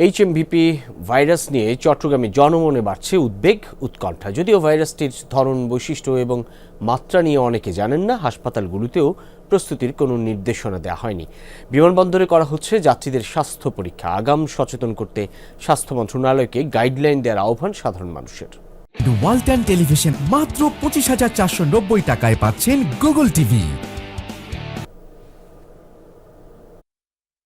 এইচএমভিপি virus নিয়ে চট্টগ্রামে জনমনে বাড়ছে উদ্বেগ উৎকণ্ঠা। যদিও ভাইরাসটির ধরন, বৈশিষ্ট্য এবং মাত্রা নিয়ে অনেকে জানেন না, হাসপাতালগুলোতেও প্রস্তুতির কোনো নির্দেশনা দেওয়া হয়নি। বিমানবন্দরে করা হচ্ছে যাত্রীদের স্বাস্থ্য পরীক্ষা। আগাম সচেতন করতে স্বাস্থ্য মন্ত্রণালয়কে গাইডলাইন দেওয়ার আহ্বান সাধারণ মানুষের। ওয়ালটন টেলিভিশন মাত্র 25,490 টাকায় পাচ্ছেন গুগল টিভি।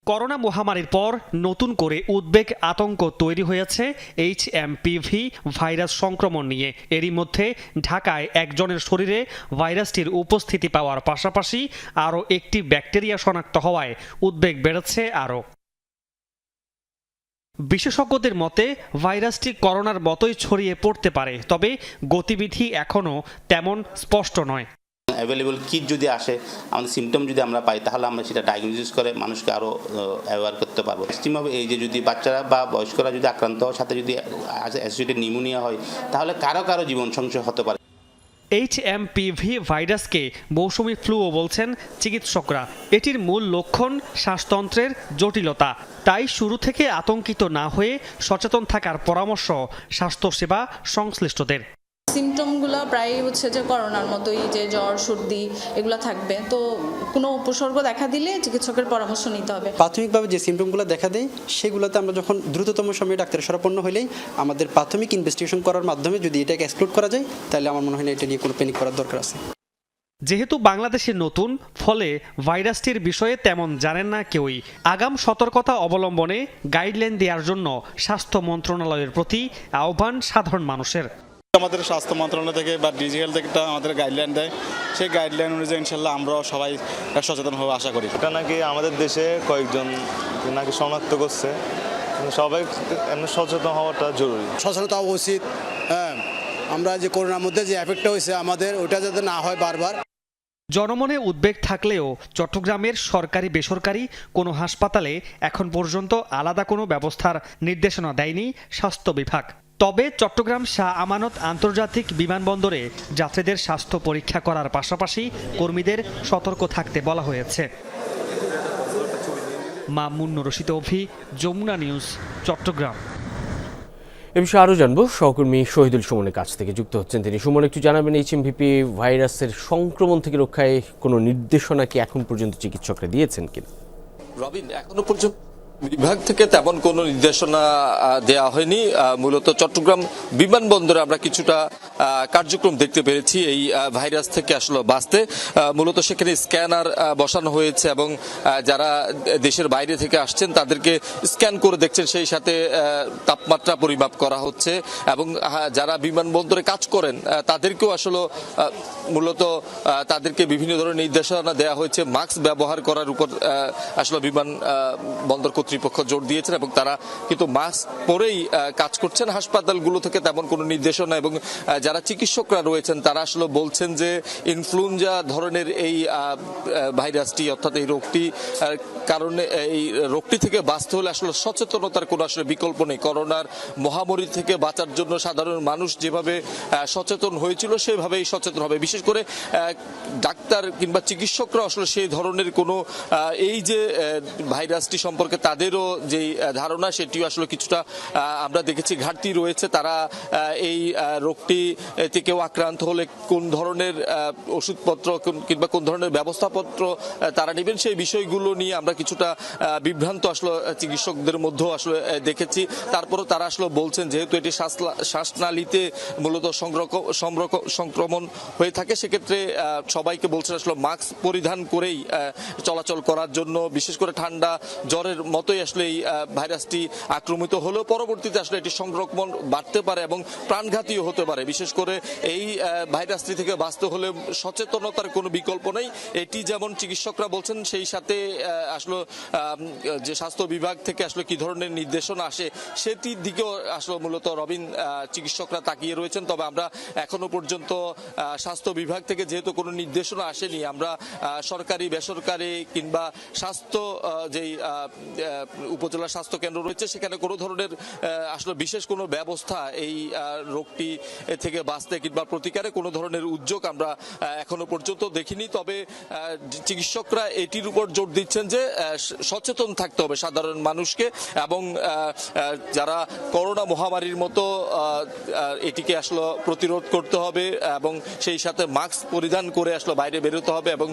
করোনা মহামারীর পর নতুন করে উদ্বেগ আতঙ্ক তৈরি হয়েছে এইচএমপিভি ভাইরাস সংক্রমণ নিয়ে। এরই মধ্যে ঢাকায় একজনের শরীরে ভাইরাসটির উপস্থিতি পাওয়ার পাশাপাশি আরও একটি ব্যাকটেরিয়া শনাক্ত হওয়ায় উদ্বেগ বেড়েছে আরও। বিশেষজ্ঞদের মতে ভাইরাসটি করোনার মতোই ছড়িয়ে পড়তে পারে, তবে গতিবিধি এখনও তেমন স্পষ্ট নয়। অ্যাভেলেবল কিট যদি আসে, আমাদের সিমটম যদি আমরা পাই, তাহলে আমরা সেটা ডায়াগনোসিস করে মানুষকে আরও অ্যাওয়ার করতে পারবো। সিস্টেমভাবে এই যে যদি বাচ্চারা বা বয়স্করা যদি আক্রান্ত হয়, সাথে যদি অ্যাসোসিয়েটেড নিউমোনিয়া হয়, তাহলে কারো জীবন সংশয় হতে পারে। এইচএমপিভি ভাইরাসকে মৌসুমি ফ্লুও বলছেন চিকিৎসকরা। এটির মূল লক্ষণ শ্বাসতন্ত্রের জটিলতা। তাই শুরু থেকে আতঙ্কিত না হয়ে সচেতন থাকার পরামর্শ স্বাস্থ্যসেবা সংশ্লিষ্টদের। সিমটমগুলো প্রায় হচ্ছে যে করোনার মতোই, যে জ্বর, সর্দি এগুলো থাকবে। তো কোনো উপসর্গ দেখা দিলে চিকিৎসকের পরামর্শ নিতে হবে। প্রাথমিকভাবে যে সিমটমগুলো দেখা দেয়, সেগুলোতে আমরা যখন দ্রুততম সময়ে ডাক্তারের শরণাপন্ন হলেই আমাদের প্রাথমিক ইনভেস্টিগেশন করার মাধ্যমে যদি এটাকে এক্সক্লুড করা যায়, তাহলে আমার মনে হয় না এটা নিয়ে কোনো প্যানিক করার দরকার আছে। যেহেতু বাংলাদেশে নতুন, ফলে ভাইরাসটির বিষয়ে তেমন জানেন না কেউই। আগাম সতর্কতা অবলম্বনে গাইডলাইন দেওয়ার জন্য স্বাস্থ্য মন্ত্রণালয়ের প্রতি আহ্বান সাধারণ মানুষের। আমাদের স্বাস্থ্য মন্ত্রণালয় থেকে বা ডিজিটাল থেকে আমাদের গাইডলাইন দেয়, সেই গাইডলাইন অনুযায়ী ইনশাল্লাহ আমরাও সবাই সচেতন হবো আশা করি। এটা নাকি আমাদের দেশে কয়েকজন নাকি শনাক্ত করছে, সবাই এমনি সচেতন হওয়াটা জরুরি। সচেতনতা উচিত। হ্যাঁ, আমরা যে করোনার মধ্যে যে এফেক্টটা হয়েছে আমাদের, ওটা যাতে না হয় বারবার। জনমনে উদ্বেগ থাকলেও চট্টগ্রামের সরকারি বেসরকারি কোনো হাসপাতালে এখন পর্যন্ত আলাদা কোনো ব্যবস্থার নির্দেশনা দেয়নি স্বাস্থ্য বিভাগ। তবে চট্টগ্রাম শাহ আমানত আন্তর্জাতিক বিমানবন্দরে যাত্রীদের স্বাস্থ্য পরীক্ষা করার পাশাপাশি কর্মীদের সতর্ক থাকতে বলা হয়েছে। মামুন রশিদ অভি, যমুনা নিউজ, চট্টগ্রাম। এ বিষয়ে আরও জানবো, সহকর্মী শহীদুল সুমনের কাছ থেকে যুক্ত হচ্ছেন তিনি। সুমন, একটু জানাবেন এইচএমভিপি ভাইরাসের সংক্রমণ থেকে রক্ষায় কোনো নির্দেশনা কি এখন পর্যন্ত চিকিৎসকরা দিয়েছেন কিনা? রবিন, এখনো পর্যন্ত বিভাগ থেকে তেমন কোনো নির্দেশনা দেওয়া হয়নি। মূলত চট্টগ্রাম বিমানবন্দরে আমরা কিছুটা কার্যক্রম দেখতে পেরেছি এই ভাইরাস থেকে আসলে বাঁচতে। মূলত সেখানে স্ক্যানার বসানো হয়েছে এবং যারা দেশের বাইরে থেকে আসছেন তাদেরকে স্ক্যান করে দেখছেন, সেই সাথে তাপমাত্রা পরিমাপ করা হচ্ছে এবং যারা বিমানবন্দরে কাজ করেন তাদেরকেও আসলে মূলত তাদেরকে বিভিন্ন ধরনের নির্দেশনা দেওয়া হয়েছে। মাস্ক ব্যবহার করার উপর আসলে বিমানবন্দর কর্তৃপক্ষ জোর দিয়েছেন এবং তারা কিন্তু মাস্ক পরেই কাজ করছেন। হাসপাতালগুলো থেকে তেমন কোনো নির্দেশনা এবং যারা চিকিৎসকরা রয়েছেন তারা আসলে বলছেন যে ইনফ্লুয়েঞ্জা ধরনের এই ভাইরাসটি, অর্থাৎ এই রোগটি কারণে এই রোগটি থেকে বাঁচতে হলে আসলে সচেতনতার কোনো আসলে বিকল্প নেই। করোনার মহামারী থেকে বাঁচার জন্য সাধারণ মানুষ যেভাবে সচেতন হয়েছিল সেভাবেই সচেতন হবে। বিশেষ করে ডাক্তার কিংবা চিকিৎসকরা আসলে সেই ধরনের কোনো এই যে ভাইরাসটি সম্পর্কে তাদেরও যে ধারণা সেটিও আসলে কিছুটা আমরা দেখেছি ঘাটতি রয়েছে। তারা এই রোগটি থেকেও আক্রান্ত হলে কোন ধরনের ওষুধপত্র কিংবা কোন ধরনের ব্যবস্থাপত্র তারা নেবেন, সেই বিষয়গুলো নিয়ে আমরা কিছুটা বিভ্রান্ত আসলে চিকিৎসকদের মধ্যেও আসলে দেখেছি। তারপরও তারা আসলে বলছেন যেহেতু এটি শ্বাসনালীতে মূলত সংক্রমণ হয়ে থাকে, সেক্ষেত্রে সবাইকে বলছেন আসলে মাস্ক পরিধান করেই চলাচল করার জন্য। বিশেষ করে ঠান্ডা জ্বরের মতোই আসলে এই ভাইরাসটি আক্রমিত হলেও পরবর্তীতে আসলে এটি সংক্রমণ বাড়তে পারে এবং প্রাণঘাতীও হতে পারে। বিশেষ করে এই ভাইরাসটি থেকে বাঁচতে হলে সচেতনতার কোনো বিকল্প নেই। এটি যেমন চিকিৎসকরা বলছেন, সেই সাথে আসলে যে স্বাস্থ্য বিভাগ থেকে আসলে কি ধরনের নির্দেশনা আসে সেটির দিকেও আসলে মূলত রবিন চিকিৎসকরা তাকিয়ে রয়েছেন। তবে আমরা এখনো পর্যন্ত স্বাস্থ্য বিভাগ থেকে যেহেতু কোনো নির্দেশনা আসেনি, আমরা সরকারি বেসরকারি কিংবা স্বাস্থ্য যেই উপজেলা স্বাস্থ্য কেন্দ্র রয়েছে সেখানে কোনো ধরনের আসলে বিশেষ কোনো ব্যবস্থা এই রোগটি থেকে থেকে বাঁচতে কিংবা প্রতিকারে কোনো ধরনের উদ্যোগ আমরা এখনো পর্যন্ত দেখিনি। তবে চিকিৎসকরা এটির উপর জোর দিচ্ছেন যে সচেতন থাকতে হবে সাধারণ মানুষকে, এবং যারা করোনা মহামারীর মতো এটিকে আসলে প্রতিরোধ করতে হবে এবং সেই সাথে মাস্ক পরিধান করে আসলে বাইরে বেরোতে হবে, এবং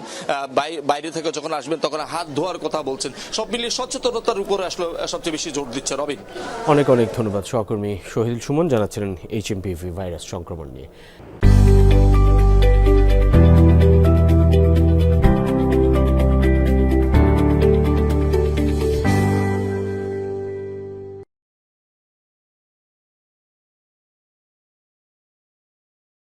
বাইরে থেকে যখন আসবেন তখন হাত ধোয়ার কথা বলছেন। সব মিলিয়ে সচেতনতার উপরে আসলে সবচেয়ে বেশি জোর দিচ্ছে রবিন। অনেক অনেক ধন্যবাদ। সহকর্মী শহীদুল সুমন জানাচ্ছিলেন HMPV ভাইরাস সংক্রমণ নিয়ে।